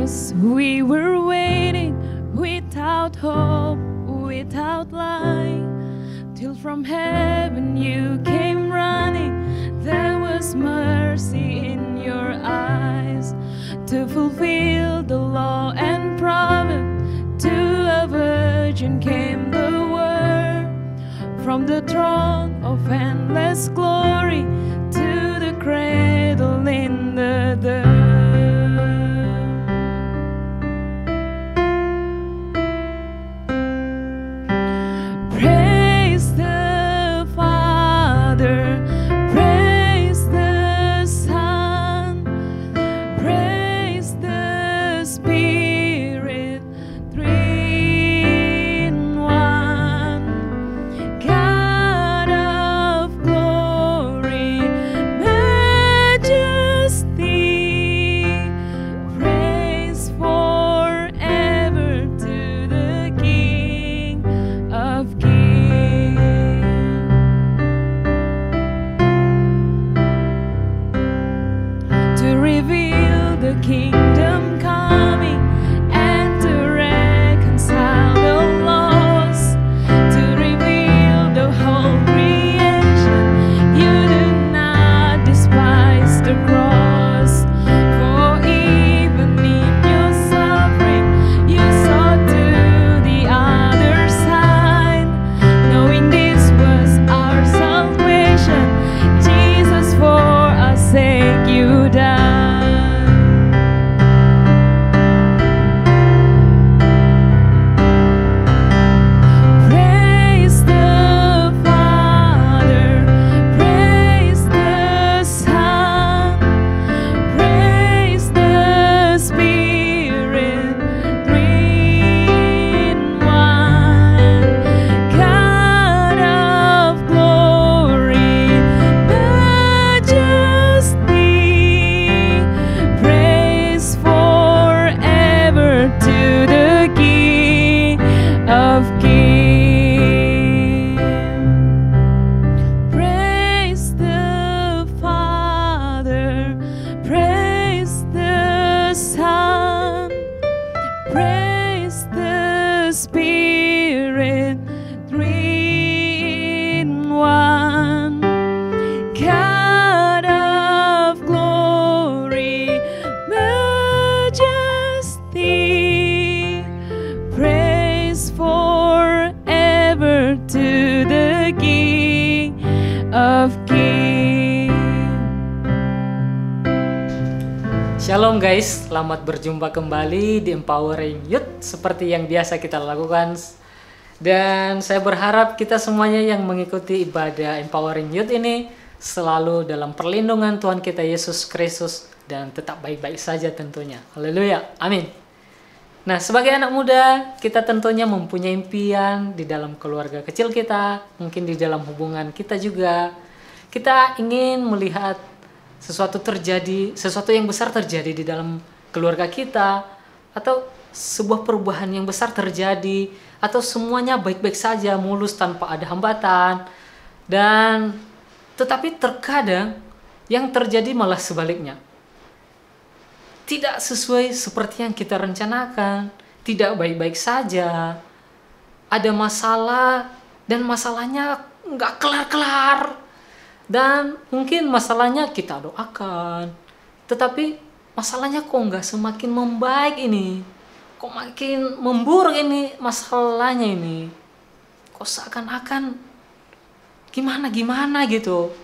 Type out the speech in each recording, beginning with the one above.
As we were waiting without hope, without light, till from heaven you came running. There was mercy in your eyes to fulfill the law and prophet. To a virgin came the word from the throne of endless glory to the cradle in the dirt. Praise the Father, praise the Son, praise the Spirit, three in one. God of glory, majesty, praise forever to the King of Kings. To reveal the kingdom coming and to reconcile the lost, to reveal the whole creation. You do not despise the cross, for even in your suffering you saw to the other side, knowing this was our salvation. Jesus, for our sake you died. Praise the Father, praise the Son, praise the Spirit, three in one. God of glory, majesty, praise forever to the King of Kings. Praise the Father, praise the Son, praise the Spirit, three in one. God of glory, majesty, praise forever to the King of Kings. Shalom guys, selamat berjumpa kembali di Empowering Youth seperti yang biasa kita lakukan. Dan saya berharap kita semuanya yang mengikuti ibadah Empowering Youth ini selalu dalam perlindungan Tuhan kita Yesus Kristus dan tetap baik-baik saja tentunya. Haleluya, amin. Nah, sebagai anak muda, kita tentunya mempunyai impian di dalam keluarga kecil kita, mungkin di dalam hubungan kita juga. Kita ingin melihat sesuatu yang besar terjadi di dalam keluarga kita, atau sebuah perubahan yang besar terjadi, atau semuanya baik-baik saja, mulus tanpa ada hambatan. Dan tetapi terkadang yang terjadi malah sebaliknya. Tidak sesuai seperti yang kita rencanakan, tidak baik-baik saja. Ada masalah dan masalahnya nggak kelar-kelar. Dan mungkin masalahnya kita doakan, tetapi masalahnya kok nggak semakin membaik ini, kok makin memburuk ini masalahnya ini, kok seakan-akan gimana gitu.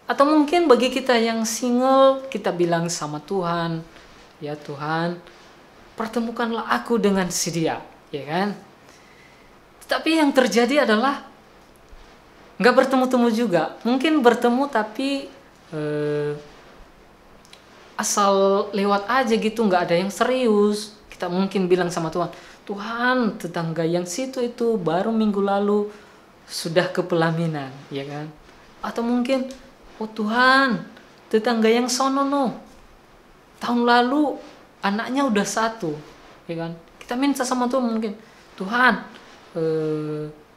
Atau mungkin bagi kita yang single, kita bilang sama Tuhan, ya Tuhan, pertemukanlah aku dengan si dia, ya kan? Tapi yang terjadi adalah nggak bertemu-temu juga. Mungkin bertemu tapi asal lewat aja gitu, nggak ada yang serius. Kita mungkin bilang sama Tuhan, Tuhan, tetangga yang situ itu baru minggu lalu sudah ke pelaminan, ya kan? Atau mungkin, oh Tuhan, tetangga yang sono tahun lalu anaknya udah 1, ya kan? Kita minta sama Tuhan mungkin, Tuhan,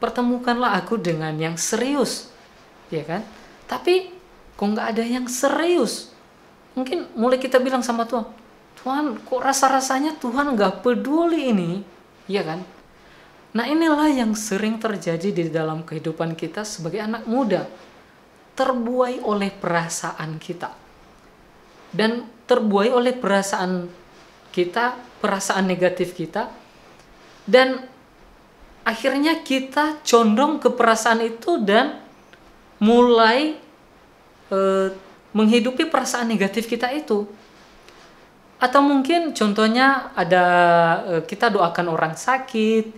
pertemukanlah aku dengan yang serius, ya kan? Tapi kok nggak ada yang serius? Mungkin mulai kita bilang sama Tuhan, Tuhan, kok rasa-rasanya Tuhan nggak peduli ini, ya kan? Nah, inilah yang sering terjadi di dalam kehidupan kita sebagai anak muda, terbuai oleh perasaan kita, dan terbuai oleh perasaan kita, perasaan negatif kita, dan akhirnya kita condong ke perasaan itu dan mulai menghidupi perasaan negatif kita itu. Atau mungkin contohnya ada kita doakan orang sakit,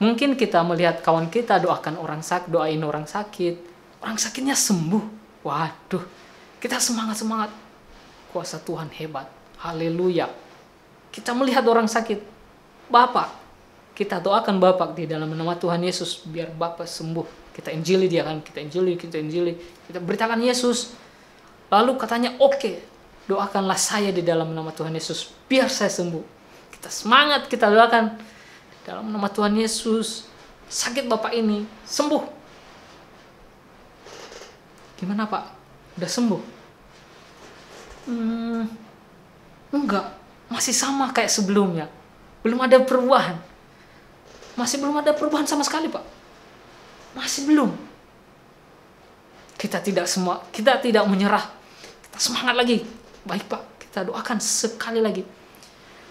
mungkin kita melihat kawan kita doakan orang sakit, doain orang sakitnya sembuh. Waduh, kita semangat, kuasa Tuhan hebat, haleluya. Kita melihat orang sakit, Bapak, kita doakan Bapak di dalam nama Tuhan Yesus biar Bapak sembuh. Kita injili dia kan, kita injili, kita beritakan Yesus. Lalu katanya, oke, doakanlah saya di dalam nama Tuhan Yesus biar saya sembuh. Kita semangat, kita doakan dalam nama Tuhan Yesus, sakit Bapak ini sembuh. Gimana Pak? Udah sembuh? Enggak, masih sama kayak sebelumnya. Belum ada perubahan. Masih belum ada perubahan sama sekali Pak. Masih belum. Kita tidak menyerah. Kita semangat lagi. Baik Pak, kita doakan sekali lagi.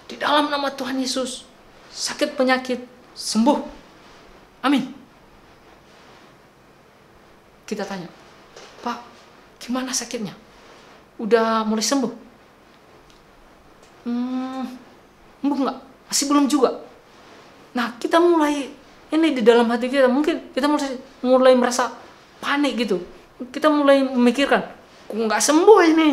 Di dalam nama Tuhan Yesus, sakit penyakit sembuh. Amin. Kita tanya, Pak, gimana sakitnya? Udah mulai sembuh? Sembuh nggak? Masih belum juga. Nah, kita mulai ini di dalam hati kita, mungkin kita mulai merasa panik gitu. Kita mulai memikirkan, kok nggak sembuh ini?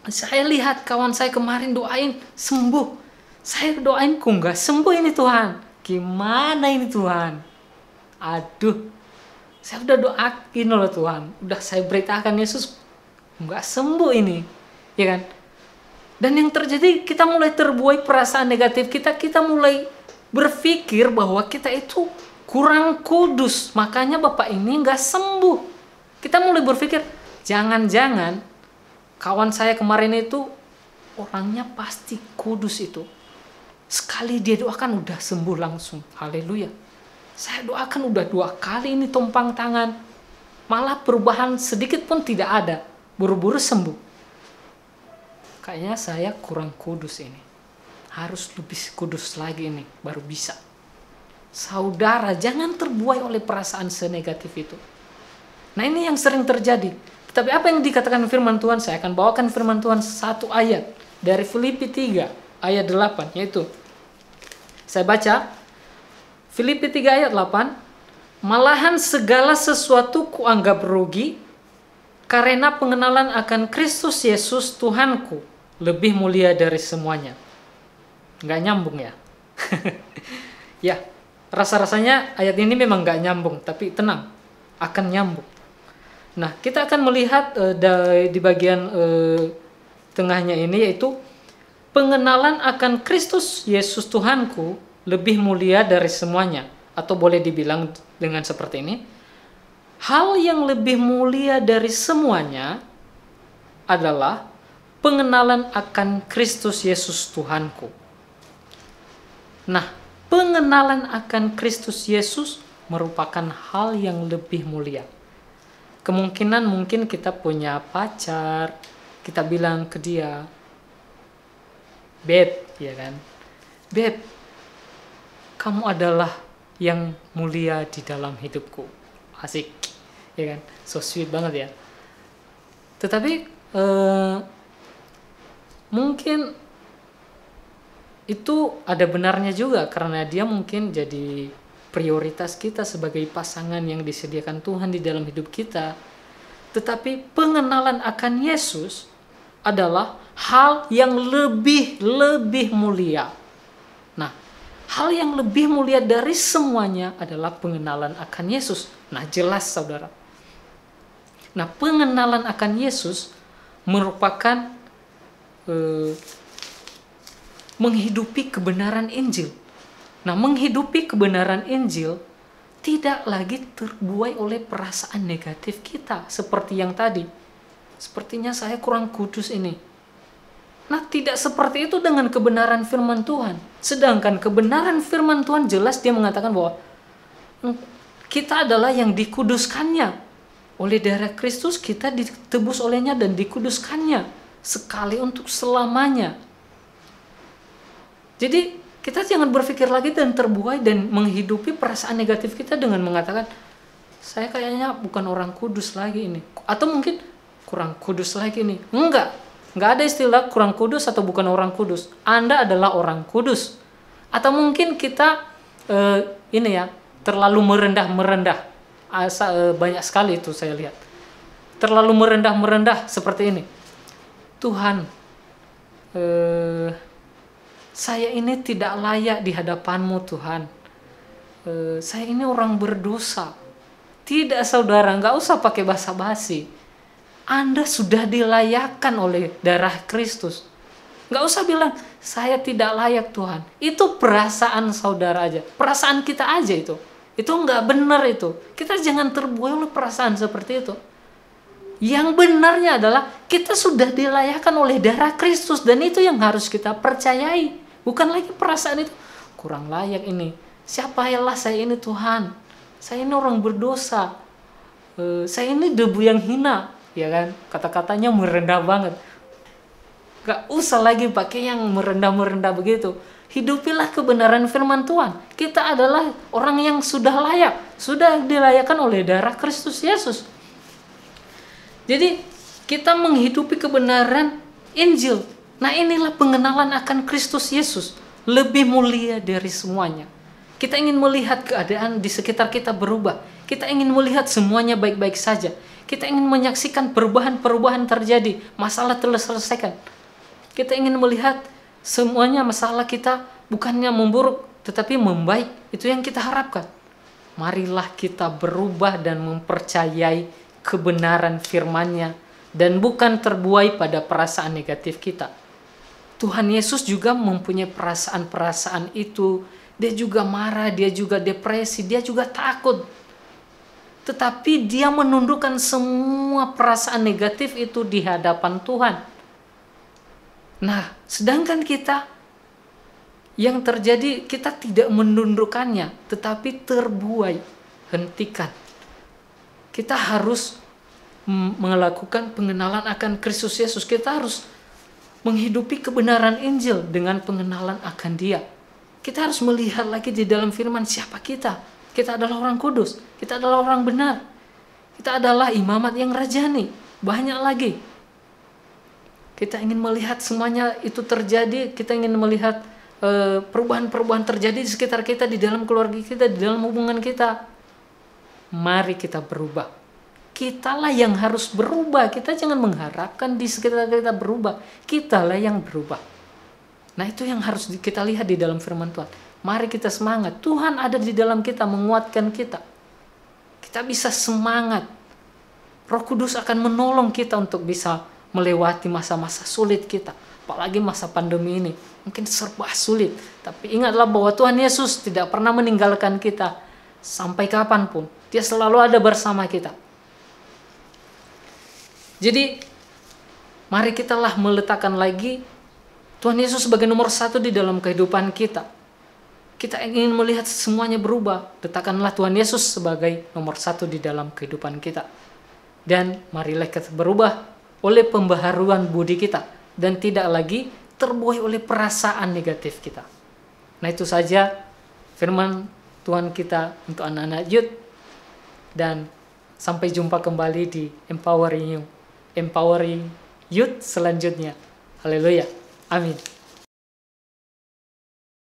Saya lihat kawan saya kemarin doain sembuh. Saya doain kok nggak sembuh ini Tuhan. Gimana ini Tuhan? Aduh, saya udah doain loh Tuhan. Udah saya beritakan Yesus, nggak sembuh ini. Ya kan? Dan yang terjadi, kita mulai terbuai perasaan negatif kita. Kita mulai berpikir bahwa kita itu kurang kudus, makanya Bapak ini nggak sembuh. Kita mulai berpikir, jangan-jangan kawan saya kemarin itu orangnya pasti kudus itu. Sekali dia doakan udah sembuh langsung. Haleluya. Saya doakan udah 2 kali ini tumpang tangan. Malah perubahan sedikit pun tidak ada. Buru-buru sembuh. Kayaknya saya kurang kudus ini. Harus lebih kudus lagi nih, baru bisa. Saudara, jangan terbuai oleh perasaan senegatif itu. Nah, ini yang sering terjadi. Tapi apa yang dikatakan firman Tuhan? Saya akan bawakan firman Tuhan satu ayat dari Filipi 3 ayat 8, yaitu saya baca Filipi 3 ayat 8, malahan segala sesuatu kuanggap rugi karena pengenalan akan Kristus Yesus Tuhanku lebih mulia dari semuanya. Nggak nyambung ya? Ya, rasa-rasanya ayat ini memang nggak nyambung, tapi tenang, akan nyambung. Nah, kita akan melihat di bagian tengahnya ini, yaitu pengenalan akan Kristus Yesus Tuhanku lebih mulia dari semuanya. Atau boleh dibilang dengan seperti ini, hal yang lebih mulia dari semuanya adalah pengenalan akan Kristus Yesus Tuhanku. Nah, pengenalan akan Kristus Yesus merupakan hal yang lebih mulia. Kemungkinan mungkin kita punya pacar, kita bilang ke dia, Beb, ya kan? Beb, kamu adalah yang mulia di dalam hidupku. Asik, ya kan? So sweet banget ya. Tetapi mungkin itu ada benarnya juga, karena dia mungkin jadi prioritas kita sebagai pasangan yang disediakan Tuhan di dalam hidup kita. Tetapi pengenalan akan Yesus adalah hal yang lebih mulia. Nah, hal yang lebih mulia dari semuanya adalah pengenalan akan Yesus. Nah, jelas saudara. Nah, pengenalan akan Yesus merupakan menghidupi kebenaran Injil. Nah, menghidupi kebenaran Injil tidak lagi terbuai oleh perasaan negatif kita seperti yang tadi. Sepertinya saya kurang kudus ini. Nah, tidak seperti itu dengan kebenaran firman Tuhan. Sedangkan kebenaran firman Tuhan jelas dia mengatakan bahwa kita adalah yang dikuduskannya. Oleh darah Kristus kita ditebus olehnya dan dikuduskannya sekali untuk selamanya. Jadi kita jangan berpikir lagi dan terbuai dan menghidupi perasaan negatif kita dengan mengatakan, saya kayaknya bukan orang kudus lagi ini. Atau mungkin kurang kudus lagi nih. Enggak ada istilah kurang kudus atau bukan orang kudus. Anda adalah orang kudus. Atau mungkin kita terlalu merendah. Banyak sekali itu saya lihat. Terlalu merendah seperti ini. Tuhan, saya ini tidak layak di hadapan-Mu Tuhan. Saya ini orang berdosa. Tidak saudara, nggak usah pakai basa-basi. Anda sudah dilayakkan oleh darah Kristus. Nggak usah bilang, saya tidak layak Tuhan. Itu perasaan saudara aja. Perasaan kita aja itu. Itu nggak benar itu. Kita jangan terbuai oleh perasaan seperti itu. Yang benarnya adalah kita sudah dilayakkan oleh darah Kristus. Dan itu yang harus kita percayai. Bukan lagi perasaan itu. Kurang layak ini. Siapa yalah saya ini Tuhan. Saya ini orang berdosa. Saya ini debu yang hina. Ya kan, kata-katanya merendah banget. Gak usah lagi pakai yang merendah begitu. Hidupilah kebenaran firman Tuhan. Kita adalah orang yang sudah layak, sudah dilayakkan oleh darah Kristus Yesus. Jadi kita menghidupi kebenaran Injil. Nah, inilah pengenalan akan Kristus Yesus, lebih mulia dari semuanya. Kita ingin melihat keadaan di sekitar kita berubah. Kita ingin melihat semuanya baik-baik saja. Kita ingin menyaksikan perubahan-perubahan terjadi. Masalah telah selesaikan. Kita ingin melihat semuanya masalah kita bukannya memburuk, tetapi membaik. Itu yang kita harapkan. Marilah kita berubah dan mempercayai kebenaran firman-Nya. Dan bukan terbuai pada perasaan negatif kita. Tuhan Yesus juga mempunyai perasaan-perasaan itu. Dia juga marah, dia juga depresi, dia juga takut. Tetapi dia menundukkan semua perasaan negatif itu di hadapan Tuhan. Nah, sedangkan kita, yang terjadi kita tidak menundukkannya, tetapi terbuai. Hentikan. Kita harus melakukan pengenalan akan Kristus Yesus. Kita harus menghidupi kebenaran Injil dengan pengenalan akan Dia. Kita harus melihat lagi di dalam firman siapa kita. Kita adalah orang kudus. Kita adalah orang benar. Kita adalah imamat yang rajani. Banyak lagi. Kita ingin melihat semuanya itu terjadi. Kita ingin melihat perubahan-perubahan terjadi di sekitar kita, di dalam keluarga kita, di dalam hubungan kita. Mari kita berubah. Kitalah yang harus berubah. Kita jangan mengharapkan di sekitar kita berubah. Kitalah yang berubah. Nah, itu yang harus kita lihat di dalam firman Tuhan. Mari kita semangat. Tuhan ada di dalam kita, menguatkan kita. Kita bisa semangat. Roh Kudus akan menolong kita untuk bisa melewati masa-masa sulit kita. Apalagi masa pandemi ini. Mungkin serba sulit. Tapi ingatlah bahwa Tuhan Yesus tidak pernah meninggalkan kita. Sampai kapanpun. Dia selalu ada bersama kita. Jadi, mari kita lah meletakkan lagi Tuhan Yesus sebagai nomor 1 di dalam kehidupan kita. Kita ingin melihat semuanya berubah. Letakkanlah Tuhan Yesus sebagai nomor 1 di dalam kehidupan kita. Dan marilah kita berubah oleh pembaharuan budi kita. Dan tidak lagi terbuai oleh perasaan negatif kita. Nah, itu saja firman Tuhan kita untuk anak-anak youth. Dan sampai jumpa kembali di Empowering Youth selanjutnya. Haleluya. Amin.